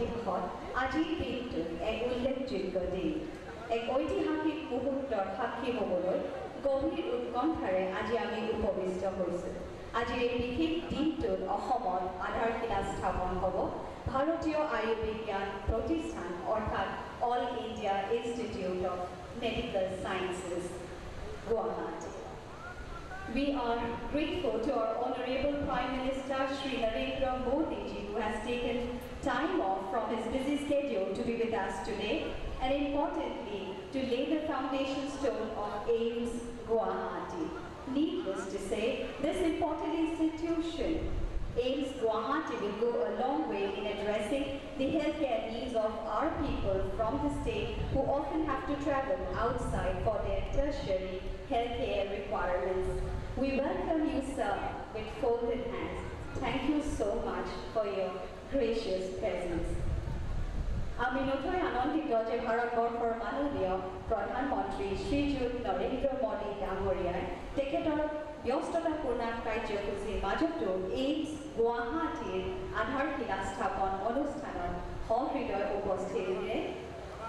ইতিহাসত আজিৰ দিনটো এক উল্লেখযোগ্য দিন। এক ঐতিহাসিক মুহূৰ্তৰ সাক্ষী হ'বলৈ গভীৰ উৎকণ্ঠাৰে আজি আমি উপবিষ্ট হৈছোঁ। আজিৰ এই বিশেষ দিনটোত অসমত আধাৰশিলা স্থাপন হ'ব ভাৰতীয় আয়ুৰ্বিজ্ঞান প্ৰতিষ্ঠান অৰ্থাৎ all India institute of medical sciences, Guwahati. We are grateful to our Honorable Prime Minister Shri Narendra Modi ji, who has taken time off from his busy schedule to be with us today, and importantly to lay the foundation stone of AIIMS Guwahati. Needless to say, this important institution, AIIMS Guwahati, will go a long way in addressing the healthcare needs of our people from the state who often have to travel outside for their tertiary healthcare requirements. We welcome you, sir, with folded hands. Thank you so much for your gracious presence. আমি নথৈ আনন্দিত যে ভাৰতবৰ্ষৰ মাননীয় প্ৰধানমন্ত্ৰী শ্ৰীযুত নৰেন্দ্ৰ মোদী ডাঙৰীয়াই তেখেতৰ ব্যস্ততাপূৰ্ণ কাৰ্যসূচীৰ মাজতো এইমছ গুৱাহাটীৰ আধাৰশিলা স্থাপন অনুষ্ঠানত সহৃদয় উপস্থিতিৰে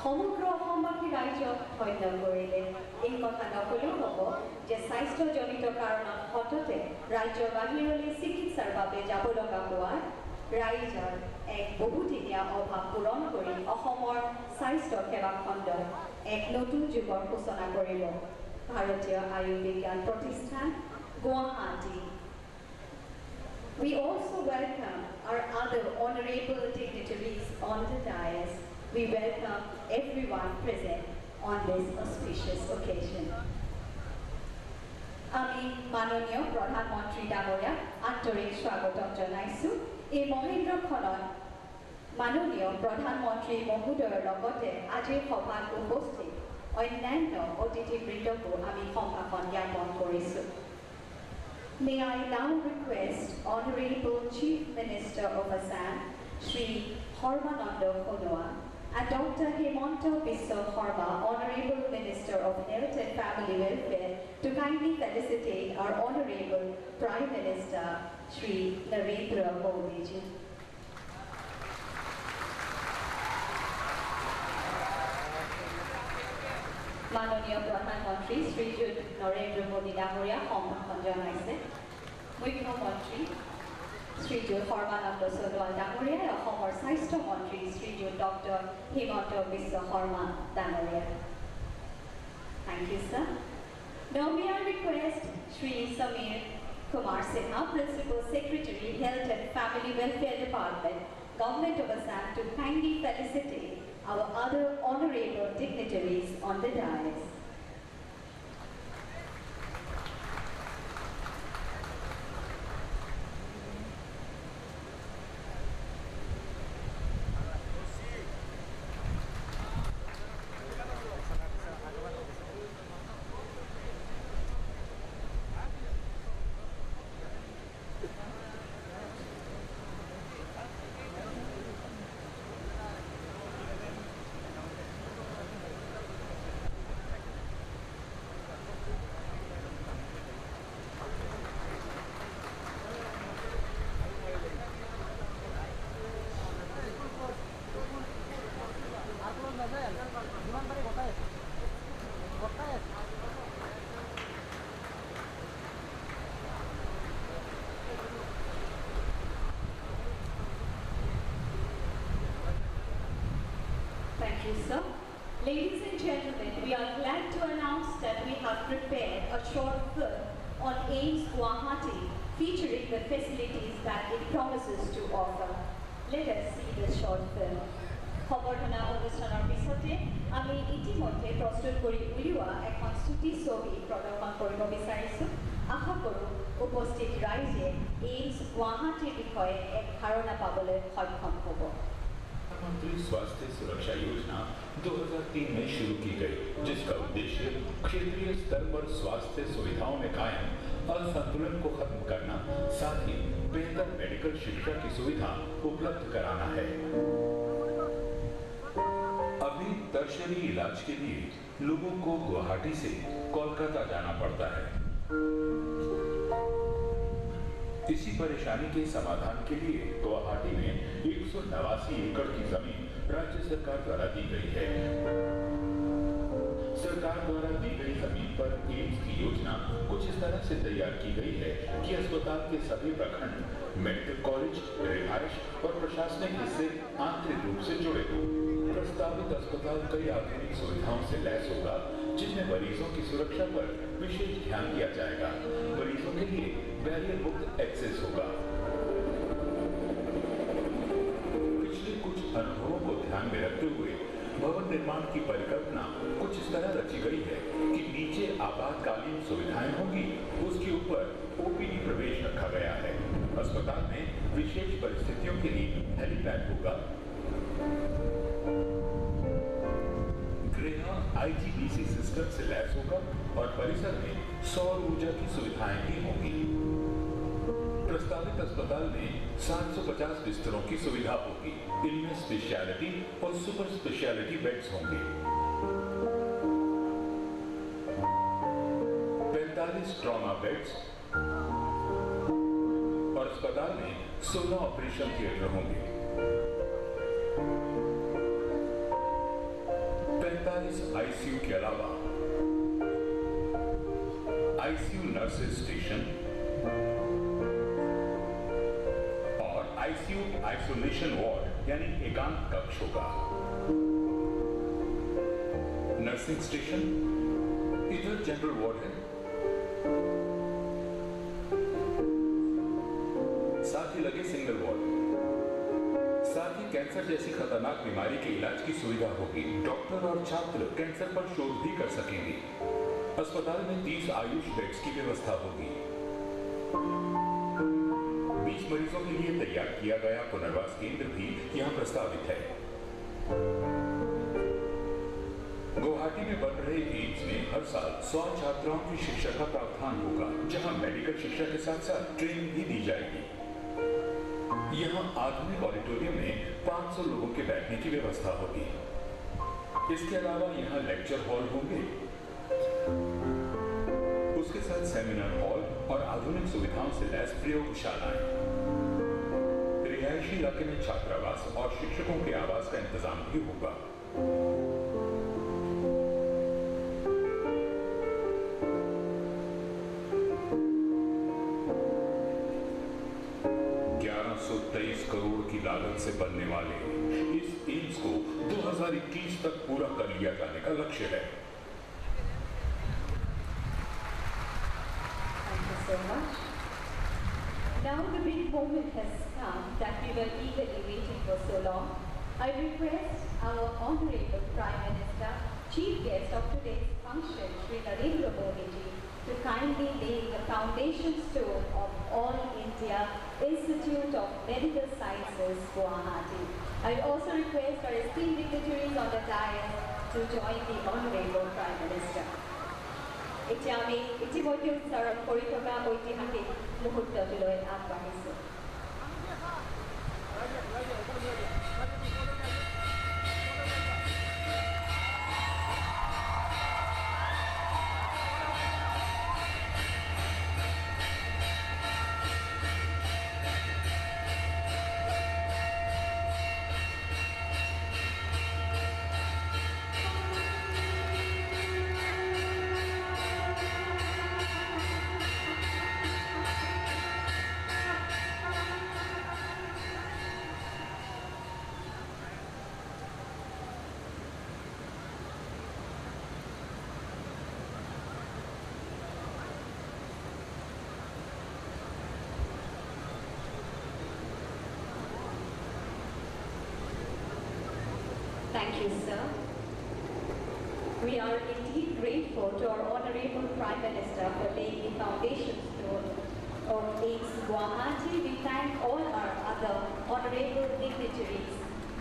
সমগ্ৰ অসমবাসী ৰাইজক ধন্য কৰিলে। এই কথা নকলেও হ'ব যে স্বাস্থ্যজনিত কাৰণত সততে ৰাজ্যৰ বাহিৰলৈ চিকিৎসাৰ বাবে যাব লগা হোৱাৰ ৰাইজৰ এক বহুদিনীয়া অভাৱ পূৰণ কৰি অসমৰ স্বাস্থ্য সেৱা খণ্ডত এক নতুন যুগৰ সূচনা কৰিব ভাৰতীয় আয়ুৰ্বিজ্ঞান প্ৰতিষ্ঠান Guwahati. We also welcome our other honorable dignitaries on the dais. We welcome everyone present on this auspicious occasion. আমি মাননীয় প্ৰধানমন্ত্ৰী ডাঙৰীয়াক আন্তৰিক স্বাগতম জনাইছো। এই মহেন্দ্ৰখনত মাননীয় প্ৰধানমন্ত্ৰী মহোদয়ৰ লগতে আজিৰ সভাত উপস্থিত অন্যান্য অতিথিবৃন্দকো আমি সম্ভাষণ জ্ঞাপন কৰিছো। May I now request Honorable Chief Minister of Assam, Shri Sarbananda Sonowal, and Dr. Hemanta Biswa Sarma, Honorable Minister of Health and Family Welfare, to kindly felicitate our Honorable Prime Minister, Shri Narendra Modi ji. মাননীয় প্ৰধানমন্ত্ৰী শ্ৰীযুত নৰেন্দ্ৰ মোদী ডাঙৰীয়া সম্ভাষণ জনাইছে। মুখ্যমন্ত্ৰী শ্ৰীযুত সৰ্বানন্দ সোণোৱাল ডাঙৰীয়াই অসমৰ স্বাস্থ্য মন্ত্ৰী শ্ৰীযুত ডক্টৰ হিমন্ত বিশ্ব শৰ্মা ডাঙৰীয়া। Thank you, sir. Now may I request Shri Samir Kumar Sinha, Principal Secretary, Health and Family Welfare Department, Government of Assam, to kindly felicitate our other honorable dignitaries on the dais. Thank you, sir. Ladies and gentlemen, we are glad to announce that we have prepared a short film on AIIMS Guwahati featuring the facilities that it promises to offer. Let us see this short film. খবৰধনা অনুষ্ঠানৰ পিছতে আমি ইতিমধ্যে প্ৰস্তুত কৰি উলিওৱা এখন ছুটি ছবি প্ৰদৰ্শন কৰিব বিচাৰিছোঁ। আশা কৰোঁ উপস্থিত ৰাইজে এইমছ গুৱাহাটীৰ বিষয়ে এক ধাৰণা পাবলৈ সক্ষম হ'ব। प्रधानमंत्री स्वास्थ्य सुरक्षा योजना 2003 में शुरू की गई, जिसका उद्देश्य क्षेत्रीय स्तर पर स्वास्थ्य सुविधाओं में कायम असंतुलन को खत्म करना, साथ ही बेहतर मेडिकल शिक्षा की सुविधा उपलब्ध कराना है। अभी टर्शरी इलाज के लिए लोगों को गुवाहाटी से कोलकाता जाना पड़ता है। इसी परेशानी के समाधान के लिए गुवाहाटी में 189 एकड़ की जमीन राज्य सरकार द्वारा दी गई है। सरकार द्वारा दी गई जमीन पर एम्स की योजना कुछ इस तरह से तैयार की गई है कि अस्पताल के सभी प्रखंड, मेडिकल कॉलेज, रिहायश और प्रशासनिक हिस्से आंतरिक रूप से जुड़े हों। प्रस्तावित अस्पताल कई आधुनिक सुविधाओं से लैस होगा, जिसमें मरीजों की सुरक्षा पर विशेष ध्यान दिया जाएगा। मरीजों के लिए बैरियर मुक्त एक्सेस होगा। पिछले कुछ अनुभवों को ध्यान में रखते हुए भवन निर्माण की परिकल्पना कुछ इस तरह रची गई है कि नीचे आपातकालीन सुविधाएं होंगी, उसके ऊपर ओपीडी प्रवेश रखा गया है। अस्पताल में विशेष परिस्थितियों के लिए हेलीपैड होगा। गृह IGBC सिस्टम से लैस होगा और परिसर में सौर ऊर्जा की सुविधाएं भी होंगी। प्रस्तावित अस्पताल में 750 बिस्तरों की सुविधा होगी। इनमें स्पेशलिटी और सुपर स्पेशलिटी बेड्स होंगे। 45 ट्रॉमा बेड्स और अस्पताल में 16 ऑपरेशन थिएटर होंगे। 45 ICU के अलावा ICU नर्सेज स्टेशन और ICU आइसोलेशन वार्ड यानी एकांत कक्ष होगा। नर्सिंग स्टेशन, इधर जनरल वार्ड है, साथ ही लगे सिंगल वार्ड। साथ ही कैंसर जैसी खतरनाक बीमारी के इलाज की सुविधा होगी। डॉक्टर और छात्र कैंसर पर शोध भी कर सकेंगे। अस्पताल में 30 आयुष बेड्स की व्यवस्था होगी। 20 मरीजों के लिए तैयार किया गया पुनर्वास केंद्र भी यहाँ प्रस्तावित है। गुवाहाटी में बन रहे एम्स में हर साल 100 छात्राओं की शिक्षा का प्रावधान होगा, जहाँ मेडिकल शिक्षा के साथ साथ ट्रेनिंग भी दी जाएगी। यहाँ आधुनिक ऑडिटोरियम में 500 लोगों के बैठने की व्यवस्था होगी। इसके अलावा यहाँ लेक्चर हॉल होंगे, उसके साथ सेमिनार हॉल और आधुनिक सुविधाओं से लैस प्रयोगशालाएं। रिहायशी इलाके में छात्रावास और शिक्षकों के आवास का इंतजाम भी होगा। करोड़ की लागत से बनने वाले इस एम्स को 2021 तक पूरा कर लिया जाने का लक्ष्य है। Thank you so much. Now the big moment has come that we were eagerly waiting for so long. I request our Honorable Prime Minister, Chief Guest of today's function, Shri Narendra Modi ji, to kindly lay the foundation stone of All India Institute of Medical Sciences, Guwahati. I also request our esteemed dignitaries on the dais to join the Honorable Prime Minister. এতিয়া আমি ইতিমধ্যে উচ্চাৰণ কৰি থকা ঐতিহাসিক মুহূৰ্তটোলৈ আগবাঢ়িছোঁ। Thank you, sir. We are indeed grateful to our Honorable Prime Minister for laying the foundation stone of AIMS Guwahati. We thank all our other honorable dignitaries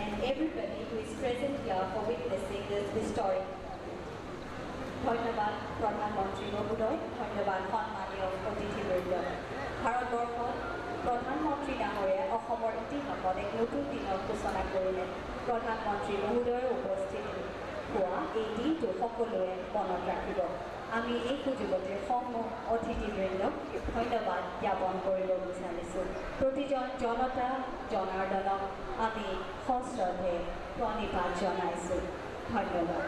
and everybody who is present here for witnessing this historic. ধন্যবাদ প্রধানমন্ত্রী মহোদয়, ধন্যবাদ সন্মানীয় অতিথিবৃন্দ। ভাৰতবৰ্ষত প্ৰধানমন্ত্ৰী ডাঙৰীয়াই অসমৰ ইতিহাসত এক নতুন দিনৰ সূচনা কৰিলে। প্ৰধানমন্ত্ৰী মহোদয়ৰ উপস্থিতি হোৱা এই দিনটো সকলোৱে মনত ৰাখিব। আমি এই সুযোগতে সমূহ অতিথিবৃন্দক ধন্যবাদ জ্ঞাপন কৰিব বিচাৰিছোঁ। প্ৰতিজন জনতা জনাৰ্দনক আমি সশ্ৰদ্ধে প্ৰণিপাত জনাইছোঁ। ধন্যবাদ।